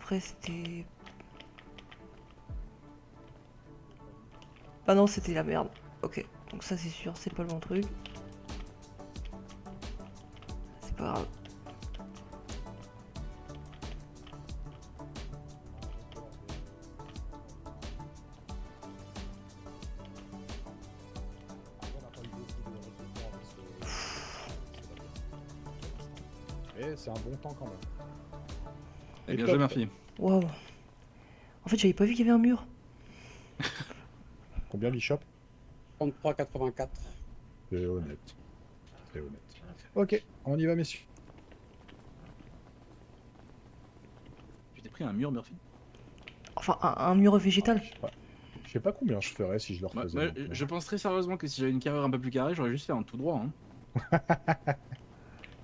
Après, c'était... Ah non, c'était la merde. Ok, donc ça c'est sûr, c'est pas le bon truc. C'est pas grave. Et c'est un bon temps quand même. Eh Et bien top. joué, Murphy. Waouh. En fait, j'avais pas vu qu'il y avait un mur. Combien Bishop? 33,84. C'est honnête. C'est honnête. Ok, on y va, messieurs. Tu t'es pris un mur, Murphy? Enfin, un mur végétal. Je sais pas combien je ferais si je le Moi, refaisais. moi, maintenant. je pense très sérieusement que si j'avais une carrure un peu plus carrée, j'aurais juste fait un tout droit. Hein.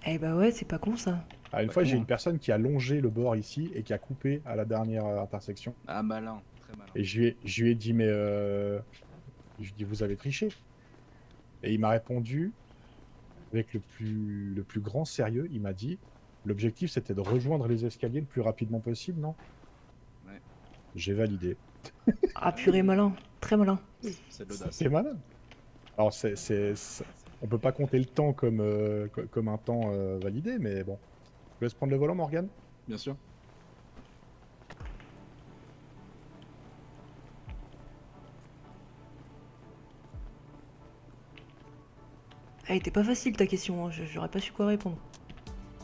Eh bah ouais, c'est pas con ça. Ah, une Pas fois, con, j'ai une hein. personne qui a longé le bord ici et qui a coupé à la dernière intersection. Ah, malin, très malin. Et je lui ai dit, mais je lui ai dit, vous avez triché. Et il m'a répondu avec le plus grand sérieux. Il m'a dit, l'objectif c'était de rejoindre les escaliers le plus rapidement possible, non? Ouais, J'ai validé. Ah purée, malin. Très malin. c'est de l'audace. C'est malin. Alors, on peut pas compter le temps comme un temps validé, mais bon. Je laisse prendre le volant, Morgane. Bien sûr. Elle était pas facile ta question, hein. J'aurais pas su quoi répondre.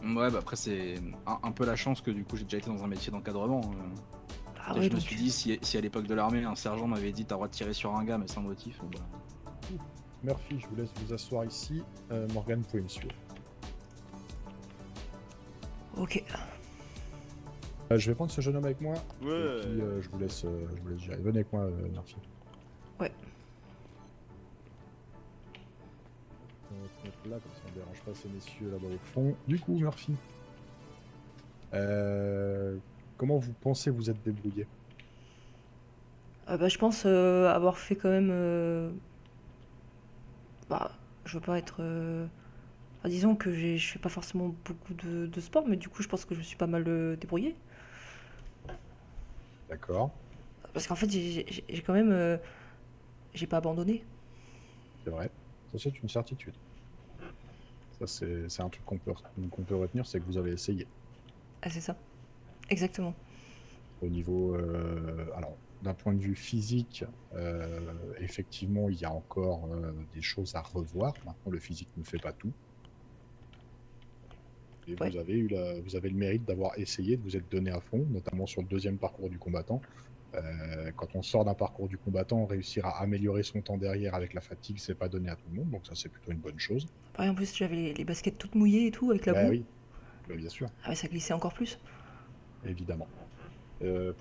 Ouais, bah après, c'est un peu la chance que du coup, j'ai déjà été dans un métier d'encadrement. Ah Et ouais, je me donc... suis dit, si à l'époque de l'armée, un sergent m'avait dit t'as le droit de tirer sur un gars, mais sans motif, bah, Murphy, je vous laisse vous asseoir ici. Morgane, vous pouvez me suivre. Ok. Je vais prendre ce jeune homme avec moi. Ouais. Et puis, je vous laisse gérer. Venez avec moi, Murphy. Ouais. On va se mettre là, comme ça on ne dérange pas ces messieurs là-bas au fond. Du coup, Murphy, comment vous pensez vous êtes débrouillé? Bah je pense avoir fait quand même... Bah, je veux pas être... Enfin, disons que je fais pas forcément beaucoup de sport, mais du coup je pense que je me suis pas mal débrouillée. D'accord, Parce qu'en fait, j'ai quand même... j'ai pas abandonné. c'est vrai. Ça, c'est une certitude. Ça, c'est un truc qu'on peut retenir, c'est que vous avez essayé. Ah c'est ça. Exactement. Au niveau, alors, d'un point de vue physique, effectivement, il y a encore des choses à revoir. Maintenant, le physique ne fait pas tout. Et Ouais. vous avez le mérite d'avoir essayé, de vous être donné à fond, notamment sur le deuxième parcours du combattant. Quand on sort d'un parcours du combattant, réussir à améliorer son temps derrière avec la fatigue, c'est pas donné à tout le monde, donc ça c'est plutôt une bonne chose. Pareil, en plus, j'avais les baskets toutes mouillées et tout, avec la Bah boue. oui, bah bien sûr, Ah ouais, ça glissait encore plus. évidemment.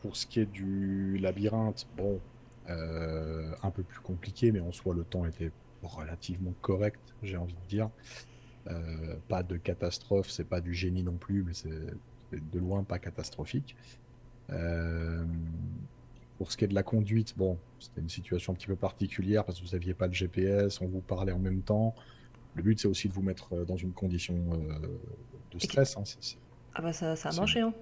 Pour ce qui est du labyrinthe, bon, un peu plus compliqué, mais en soi le temps était relativement correct, j'ai envie de dire. Pas de catastrophe, c'est pas du génie non plus, mais c'est de loin pas catastrophique. Euh, pour ce qui est de la conduite, bon, c'était une situation un petit peu particulière parce que vous n'aviez pas de GPS, on vous parlait en même temps. Le but, c'est aussi de vous mettre dans une condition de Et stress. Hein, ah bah ça a c'est marché, hein.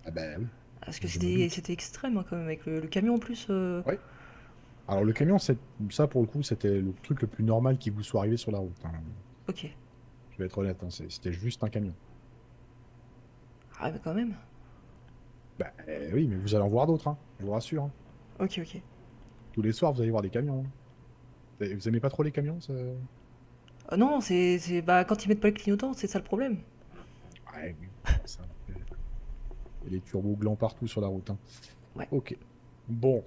Ah ben oui, Parce que je me doute. c'était extrême, hein, quand même, avec le camion en plus. Oui. Alors le camion, ça pour le coup, c'était le truc le plus normal qui vous soit arrivé sur la route. Hein. Ok. Je vais être honnête, hein, c'était juste un camion. Ah mais quand même. Ben oui, mais vous allez en voir d'autres, hein, je vous rassure. Hein. Ok, ok. Tous les soirs, vous allez voir des camions. Hein. Vous aimez pas trop les camions ça... Non, bah, quand ils mettent pas le clignotant, c'est ça le problème. Ouais, oui, ça. Et les turbos glands partout sur la route. Hein. Ouais. Ok. Bon,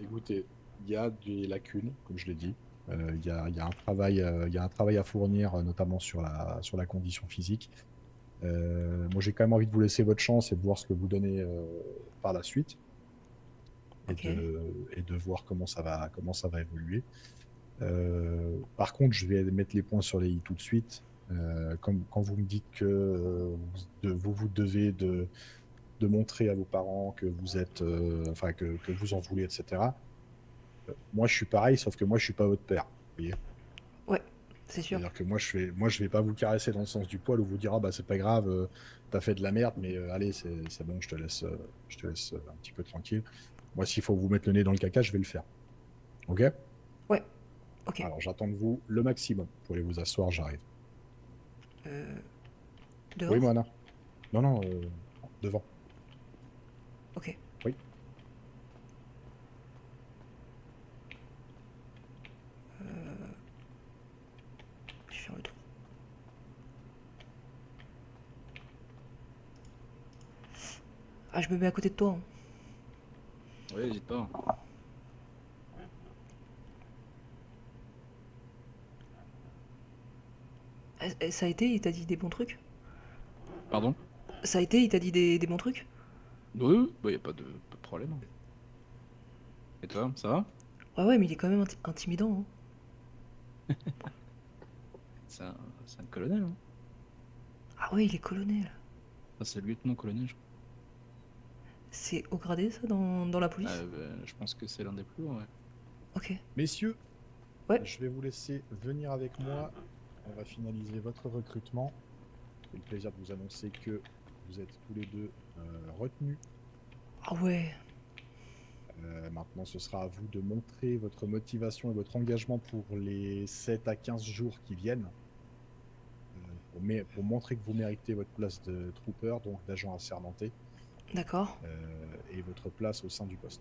écoutez, il y a des lacunes, comme je l'ai dit. Il y a un travail à fournir, notamment sur la condition physique. Moi, j'ai quand même envie de vous laisser votre chance et de voir ce que vous donnez par la suite et Ok. de voir comment ça va évoluer. Par contre, je vais mettre les points sur les i tout de suite. Comme quand vous me dites que vous devez de montrer à vos parents que vous êtes, enfin que vous en voulez, etc. Moi, je suis pareil, sauf que moi, je suis pas votre père. Vous voyez? Ouais. C'est sûr. C'est-à-dire que moi, je vais pas vous caresser dans le sens du poil ou vous dire, ah bah c'est pas grave, t'as fait de la merde, mais allez, c'est bon, je te laisse un petit peu tranquille. Moi, s'il faut vous mettre le nez dans le caca, je vais le faire. Ok? Ouais, ok. Alors, j'attends de vous le maximum. Vous pouvez vous asseoir, j'arrive. Dehors? Oui, Moana? Non, non, devant. Ok. Oui. Je vais faire le tour. Ah, je me mets à côté de toi. Hein. Ouais, n'hésite pas. Ça a été, il t'a dit des bons trucs? Pardon? Ça a été, il t'a dit des bons trucs? Oui, oui, bah, y a pas de problème. Et toi, ça va? Ouais, mais il est quand même intimidant. Hein. C'est un colonel, hein. Ah ouais, il est colonel. Enfin, c'est lieutenant-colonel, je crois. C'est au gradé, ça, dans la police? Bah, je pense que c'est l'un des plus hauts, ouais. Ok. Messieurs, Ouais. je vais vous laisser venir avec moi. On va finaliser votre recrutement. J'ai le plaisir de vous annoncer que vous êtes tous les deux retenus. Ah ouais. Maintenant, ce sera à vous de montrer votre motivation et votre engagement pour les 7 à 15 jours qui viennent. Pour montrer que vous méritez votre place de trooper, donc d'agent assermenté, D'accord. et votre place au sein du poste.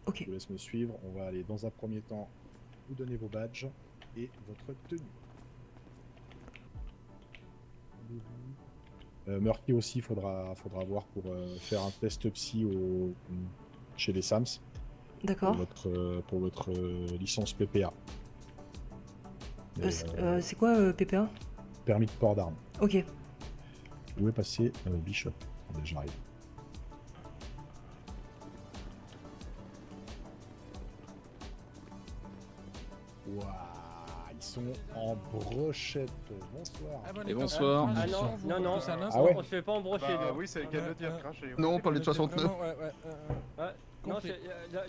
Ok. Je vous laisse me suivre. On va aller dans un premier temps vous donner vos badges et votre tenue. Murphy aussi, faudra voir pour faire un test psy chez les SAMS D'accord. pour votre licence PPA. C'est quoi PPA? Permis de port d'armes. Ok. Où est passé Bishop? Attendez, j'arrive. Waouh, ils sont en brochette. Bonsoir. Ah, bon, Et bonsoir. Ah, non, non. Ah ouais. On se fait pas embrocher. Bah nous. oui, c'est le cas de le dire, cracher. Non, on parlait de 69. Ouais. Non, Compris.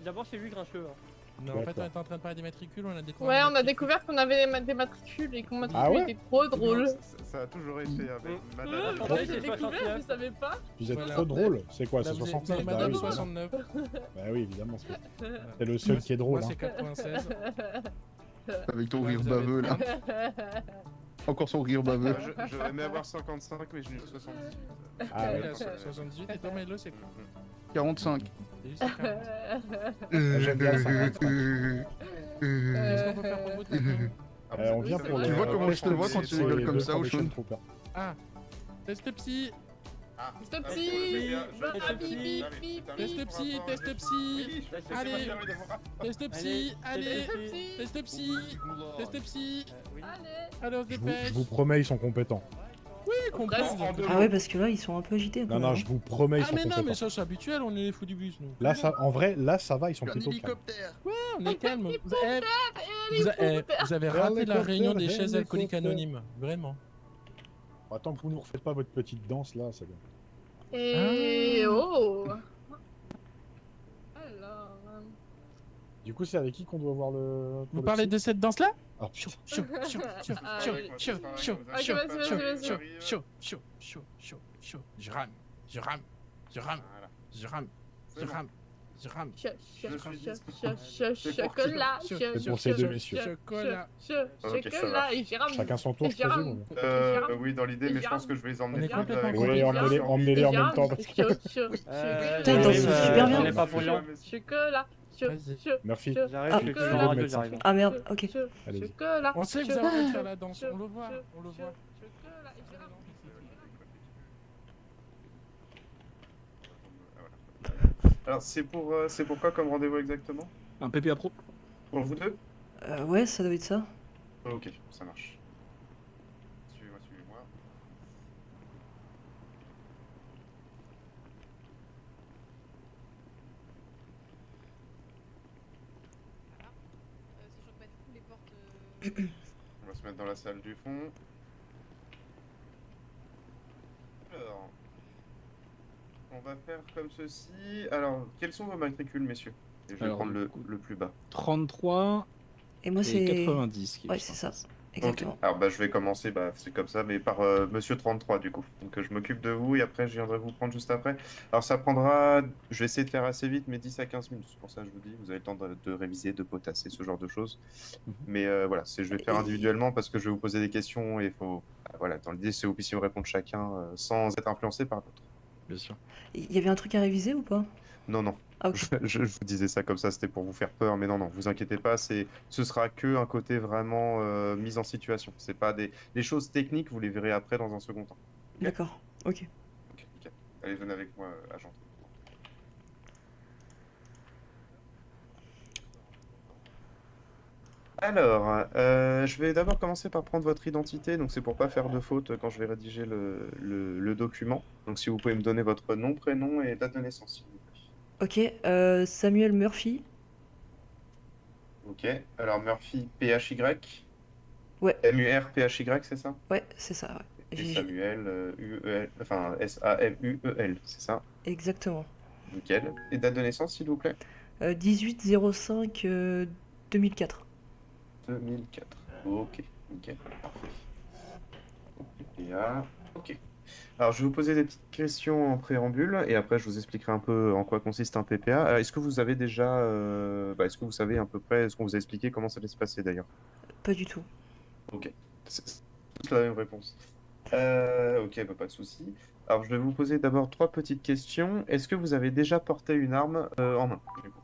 d'abord c'est lui grincheux. Hein. Non, en fait, on D'accord. était en train de parler des matricules, on a découvert. Ouais, les on a matricules. découvert qu'on avait des matricules et qu'on matriculait Ah ouais était trop drôle. Ça a toujours été avec Ouais, madame. Attendez, j'ai c'est découvert, 69. je savais pas. Vous êtes Voilà. trop drôle. C'est quoi? Là, C'est vous êtes 69? Bah Madame oui, 69. bah oui, évidemment. C'est le seul qui est drôle. Moi, Hein. c'est 96. Avec ton Ouais, rire vous avez- baveux là. Encore son rire baveux. J'aurais aimé avoir 55, mais je n'ai que 78. Ah Oui, ouais. là, 78 et toi, Melo, c'est quoi 45. C'est juste 40. J'aime bien ça. Qu'est-ce qu'on peut faire pour vous de maintenant On vient pour Tu le. vois comment je te vois quand tu rigoles comme ça, Ocean Oshun? Trooper. Ah, test psy. Stop psy. Test psy, test psy. Allez. Test psy, allez. Test psy. Test psy. Oui. Allez. Allez, on se Je dépêche. vous promets, ils sont compétents. Oui, comprends. Ah ouais, parce que là, ils sont un peu agités. Non, quand non, même, je vous promets, ils Ah, sont mais non, mais compétents. ça, c'est habituel, on est les fous du bus, nous. Là, ça, en vrai, là, ça va, ils sont Un plutôt calmes. hélicoptère. On est calme. Vous Vous avez raté la réunion des chaises alcooliques anonymes. Vraiment. Attends que vous nous refaites pas votre petite danse là, c'est bon. Et oh. Alors. Du coup, c'est avec qui qu'on doit voir le. Vous parlez de cette danse-là Ah Chaud, putain. chaud, chaud, chaud, Ah, chaud, oui. chaud, chaud, Ok, chaud, vas-y, vas-y, chaud, vas-y. chaud, chaud, chaud, chaud, chaud, chaud. Je rame, je rame, je rame, Voilà. je rame, je rame, je rame. Chocolat. C'est pour ces deux messieurs. Chocolat. Chocolat. Et Jérôme. Chacun son tour, je Jérôme. présume. Oui, dans l'idée, mais je pense que je vais les On emmener est tous les deux avec complètement moi. Oui, emmenez-les en même temps parce que. Putain, il danse super bien. On est pas pour Lyon. Chocolat. Vas-y. Murphy, J'arrive, Ah, je suis chocolat. dans la radio, j'arrive. Ah merde, ok. allez-y. Chocolat. On sait que vous avez envie de faire la danse, on le voit, on le voit. Chocolat. Et Jérôme. Alors, c'est pour quoi comme rendez-vous exactement? Un PPA Pro. Pour vous deux? Ouais, ça doit être ça. Ok, ça marche. Suivez-moi, suivez-moi. On va se mettre dans la salle du fond. Alors, on va faire comme ceci. Alors, quels sont vos matricules, messieurs? Et je vais Alors, prendre du coup, le plus bas. 33 Et moi, C'est c'est. 90 qui est Ouais, juste c'est en ça. face. Exactement. Ok. Alors je vais commencer, c'est comme ça, mais par Monsieur 33 du coup. Donc je m'occupe de vous et après je viendrai vous prendre juste après. Alors ça prendra, je vais essayer de faire assez vite, mais 10 à 15 minutes. C'est pour ça que je vous dis, vous avez le temps de réviser, de potasser, ce genre de choses. Mhm. Mais voilà, je vais le faire Et- individuellement parce que je vais vous poser des questions et il faut, voilà, dans l'idée c'est que vous puissiez me répondre chacun sans être influencé par l'autre. Bien sûr. Il y avait un truc à réviser ou pas? Non, non. Ah, ok. Je vous disais ça comme ça, c'était pour vous faire peur, mais non, non, vous inquiétez pas, ce sera que un côté vraiment mise en situation. C'est pas les choses techniques, vous les verrez après dans un second temps. Ok. D'accord. Ok. Ok, nickel. Allez, venez avec moi, agent. Alors, je vais d'abord commencer par prendre votre identité, donc c'est pour pas faire de faute quand je vais rédiger le document. Donc si vous pouvez me donner votre nom, prénom et date de naissance, s'il vous plaît. Ok. Samuel Murphy. Ok, alors Murphy, P-H-Y. Ouais. M-U-R-P-H-Y, c'est ça? Ouais, c'est ça. Ouais. Et Samuel, U-E-L, enfin S-A-M-U-E-L, c'est ça? Exactement. Nickel. Et date de naissance, s'il vous plaît? 18-05 2004. 2004. Ok, nickel, parfait. PPA, ok. Alors, je vais vous poser des petites questions en préambule et après, je vous expliquerai un peu en quoi consiste un PPA. Est-ce que vous avez déjà, est-ce que vous savez à peu près, est-ce qu'on vous a expliqué comment ça allait se passer d'ailleurs? Pas du tout. Ok, c'est tous la même réponse. Ok, pas de souci. Alors, je vais vous poser d'abord trois petites questions. Est-ce que vous avez déjà porté une arme en main, du coup?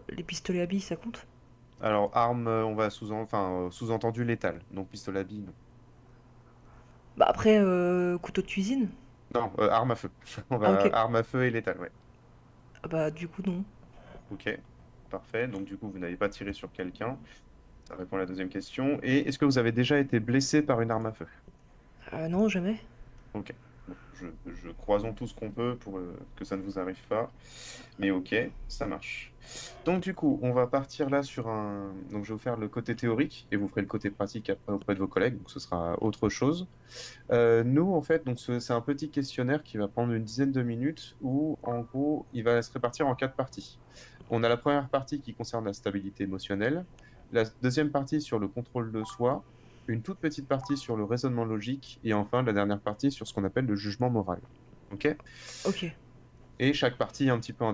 Les pistolets à billes, ça compte? Alors, arme, on va sous-entendu létale. Donc, pistolet à billes, non. Bah après, couteau de cuisine? Non, arme à feu. On Ah, va ok. arme à feu et létale, ouais. Ah bah du coup, non. Ok, parfait. Donc, du coup, vous n'avez pas tiré sur quelqu'un. Ça répond à la deuxième question. Et est-ce que vous avez déjà été blessé par une arme à feu? Non, jamais. Ok. Bon, croisons tout ce qu'on peut pour que ça ne vous arrive pas. Mais ok, ça marche. Donc du coup, on va partir là sur un... Donc je vais vous faire le côté théorique et vous ferez le côté pratique après auprès de vos collègues. Donc ce sera autre chose. Nous, en fait, donc c'est un petit questionnaire qui va prendre une dizaine de minutes où, en gros, il va se répartir en quatre parties. On a la première partie qui concerne la stabilité émotionnelle, la deuxième partie sur le contrôle de soi, une toute petite partie sur le raisonnement logique et enfin la dernière partie sur ce qu'on appelle le jugement moral. Ok? Ok. Et chaque partie est un petit peu un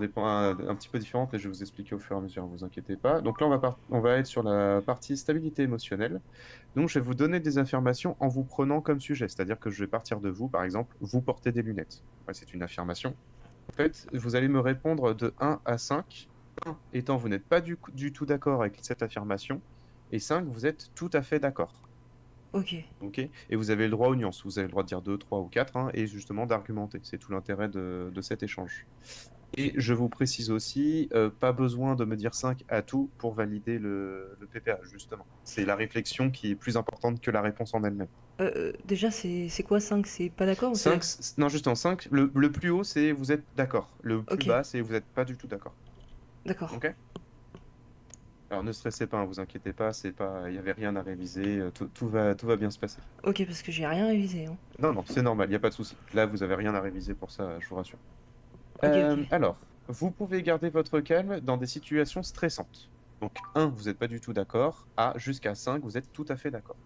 petit peu différente et je vais vous expliquer au fur et à mesure, ne vous inquiétez pas. Donc là, on va être sur la partie stabilité émotionnelle. Donc, je vais vous donner des affirmations en vous prenant comme sujet. C'est-à-dire que je vais partir de vous, par exemple, vous portez des lunettes. Ouais, c'est une affirmation. En fait, vous allez me répondre de 1 à 5. 1 étant, vous n'êtes pas du tout d'accord avec cette affirmation. Et 5, vous êtes tout à fait d'accord. Ok. Ok? Et vous avez le droit aux nuances. Vous avez le droit de dire 2, 3 ou 4, hein, et justement d'argumenter. C'est tout l'intérêt de cet échange. Et je vous précise aussi, pas besoin de me dire 5 à tout pour valider le PPA, justement. C'est la réflexion qui est plus importante que la réponse en elle-même. Déjà, c'est quoi 5? C'est pas d'accord ou 5, c'est... non, justement, 5, le plus haut, c'est vous êtes d'accord. Le plus Ok. bas, c'est vous n'êtes pas du tout d'accord. D'accord. Ok? Alors ne stressez pas, ne vous inquiétez pas, il n'y avait rien à réviser, tout va bien se passer. Ok, parce que j'ai rien révisé, hein. Non, non, c'est normal, il n'y a pas de souci. Là, vous n'avez rien à réviser pour ça, je vous rassure. Ok, ok. Alors, vous pouvez garder votre calme dans des situations stressantes. Donc, 1, vous n'êtes pas du tout d'accord. Jusqu'à 5, vous êtes tout à fait d'accord.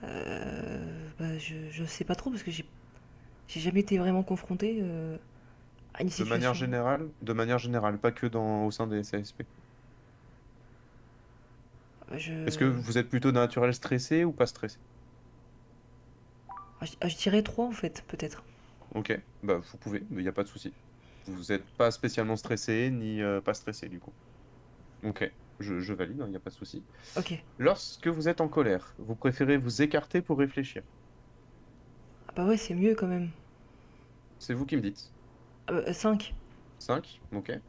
Bah, je sais pas trop parce que j'ai jamais été vraiment confronté à une situation. De manière générale, pas que au sein des CSP. Est-ce que Je... vous êtes plutôt naturel stressé ou pas stressé? je dirais 3 en fait, peut-être. Ok, bah vous pouvez, il n'y a pas de souci. Vous n'êtes pas spécialement stressé ni pas stressé du coup. Ok, je valide, il n'y a pas de souci. Ok. Lorsque vous êtes en colère, vous préférez vous écarter pour réfléchir. Ah bah ouais, c'est mieux quand même. C'est vous qui me dites. 5. 5, ok.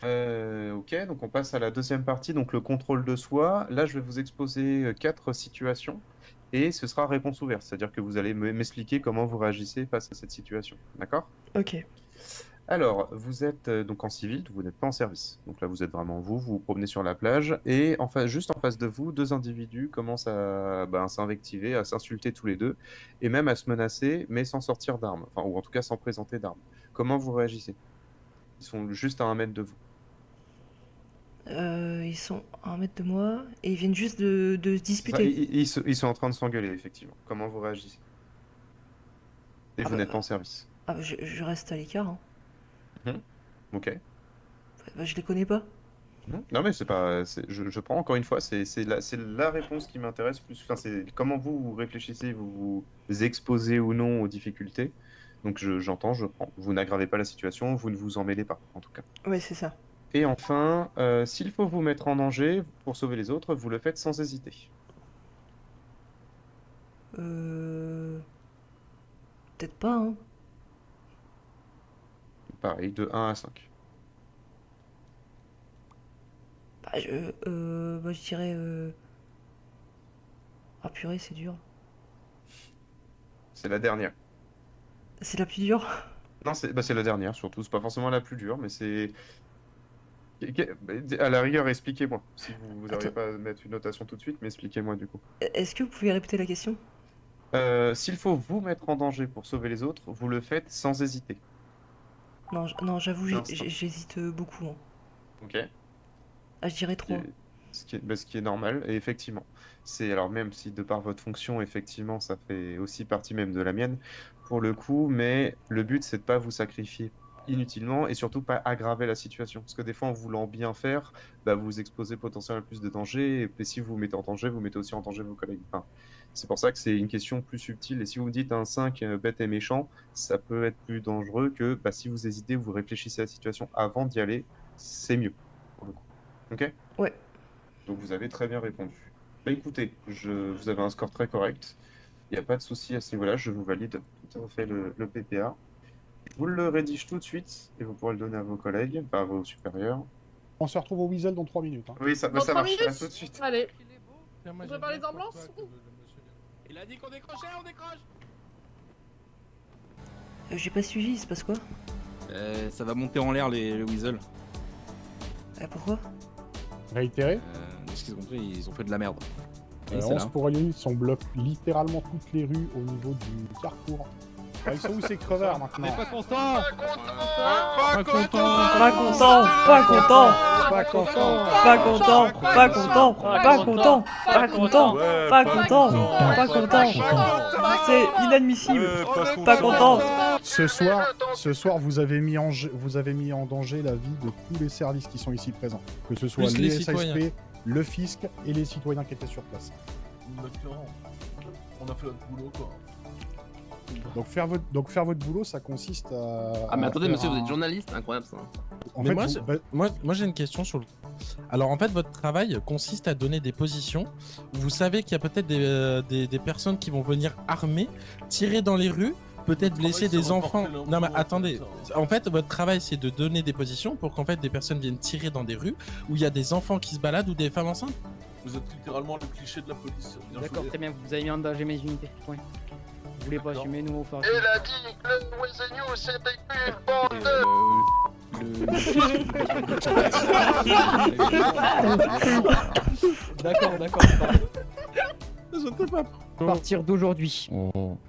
Ok, donc on passe à la deuxième partie, donc le contrôle de soi. Là, je vais vous exposer 4 situations et ce sera réponse ouverte, c'est-à-dire que vous allez m'expliquer comment vous réagissez face à cette situation. D'accord? Ok. Alors, vous êtes donc en civil, vous n'êtes pas en service. Donc là, vous êtes vraiment vous vous promenez sur la plage et juste en face de vous, deux individus commencent à s'invectiver, à s'insulter tous les deux et même à se menacer, mais sans sortir d'armes, enfin, ou en tout cas sans présenter d'armes. Comment vous réagissez? Ils sont juste à 1 mètre de vous. Ils sont à 1 mètre de moi et ils viennent juste de se C'est ça, disputer. ils sont en train de s'engueuler, effectivement. Comment vous réagissez? Et Ah vous bah, n'êtes pas en service. Ah, bah, je reste à l'écart. Hein. Ok. Bah, je les connais pas. Non, mais c'est pas. Je prends encore une fois, c'est la réponse qui m'intéresse plus. Enfin, c'est comment vous réfléchissez, vous vous exposez ou non aux difficultés. Donc j'entends, je prends. Vous n'aggravez pas la situation, vous ne vous en mêlez pas, en tout cas. Ouais, c'est ça. Et enfin, s'il faut vous mettre en danger pour sauver les autres, vous le faites sans hésiter. Peut-être pas, hein. Pareil, de 1 à 5. Bah, je dirais. Ah, purée, c'est dur. C'est la dernière. C'est la plus dure. Non, c'est la dernière, surtout. C'est pas forcément la plus dure, mais c'est. À la rigueur, expliquez-moi. Si vous n'arrivez Attends. pas à mettre une notation tout de suite, mais expliquez-moi du coup. Est-ce que vous pouvez répéter la question? S'il faut vous mettre en danger pour sauver les autres, vous le faites sans hésiter. Non, non, j'avoue, L'instant. j'hésite beaucoup. Hein. Ok? Ah, je dirais Ce qui 3. ce qui est normal, et effectivement. C'est alors même si de par votre fonction, effectivement, ça fait aussi partie même de la mienne, pour le coup, mais le but, c'est de pas vous sacrifier inutilement et surtout pas aggraver la situation. Parce que des fois, en voulant bien faire, bah, vous vous exposez potentiellement à plus de danger, et si vous vous mettez en danger, vous mettez aussi en danger vos collègues. Enfin, c'est pour ça que c'est une question plus subtile. Et si vous me dites un 5 bête et méchant, ça peut être plus dangereux que bah, si vous hésitez, vous réfléchissez à la situation avant d'y aller, c'est mieux, pour le coup. Ok? Ouais. Donc vous avez très bien répondu. Bah écoutez, vous avez un score très correct. Il n'y a pas de souci à ce niveau-là, je vous valide tout à fait le PPA. Je vous le rédige tout de suite et vous pourrez le donner à vos collègues, à vos supérieurs. On se retrouve au Weasel dans 3 minutes. Hein. Oui, ça, Dans ça 3 marche, à minutes tout de suite. Allez. Tiens, moi, On j'aime prépare les bien ambulances François que le monsieur- Il a dit qu'on décrochait, on décroche. J'ai pas suivi, il se passe quoi? Ça va monter en l'air les Weasel. Pourquoi? Réitéré. De ce qu'ils ont compris, ils ont fait de la merde. Et c'est 11 là. pour Elionit, on bloque littéralement toutes les rues au niveau du carrefour. Ah, ils sont où ces crevards maintenant? Pas content. Pas content. Pas content, pas content, Pas content. pas content, pas content, pas content, pas content, pas content, pas content. C'est inadmissible. Pas content. Ce soir, vous avez mis en danger la vie de tous les services qui sont ici présents. Que ce soit Plus les les citoyens. SASP, le fisc et les citoyens qui étaient sur place. D'accord. On a fait notre boulot, quoi. Donc faire votre boulot, ça consiste à... Ah mais attendez à faire monsieur, vous un- êtes journaliste, incroyable ça. En Mais fait, moi, vous- c'est- bah, Moi j'ai une question sur le. Alors en fait, votre travail consiste à donner des positions. Vous savez qu'il y a peut-être des personnes qui vont venir armées, tirer dans les rues, peut-être blesser c'est des enfants. reporter Non mais l'info, attendez. ça. En fait, votre travail c'est de donner des positions pour qu'en fait des personnes viennent tirer dans des rues où il y a des enfants qui se baladent ou des femmes enceintes. Vous êtes littéralement le cliché de la police. Bien D'accord, joué. très bien, vous avez mis en danger mes unités. Point. Vous voulez pas D'accord. assumer, nous on fait. Il a dit que le Weasel c'était une bande de... D'accord, d'accord. À partir d'aujourd'hui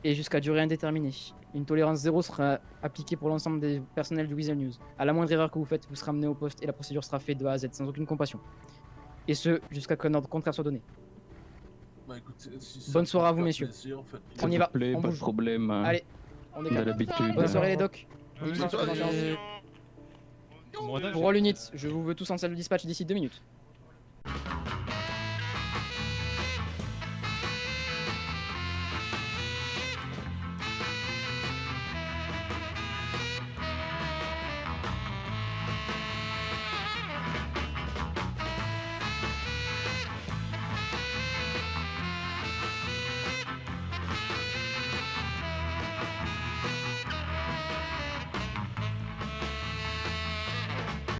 et jusqu'à durée indéterminée, une tolérance zéro sera appliquée pour l'ensemble des personnels du Weasel News. À la moindre erreur que vous faites, vous serez amené au poste et la procédure sera faite de A à Z sans aucune compassion. Et ce, jusqu'à qu'un ordre contraire soit donné. Bah, écoutez, si ça Bonne peut soirée à faire vous, messieurs. plaisir, en fait. On y va, S'il vous plaît, on pas de bouge. problème. Allez, on On a décale. l'habitude. Bonne soirée les docs. Bonne Pour soirée. Roll Unit, je vous veux tous en salle de dispatch d'ici 2 minutes.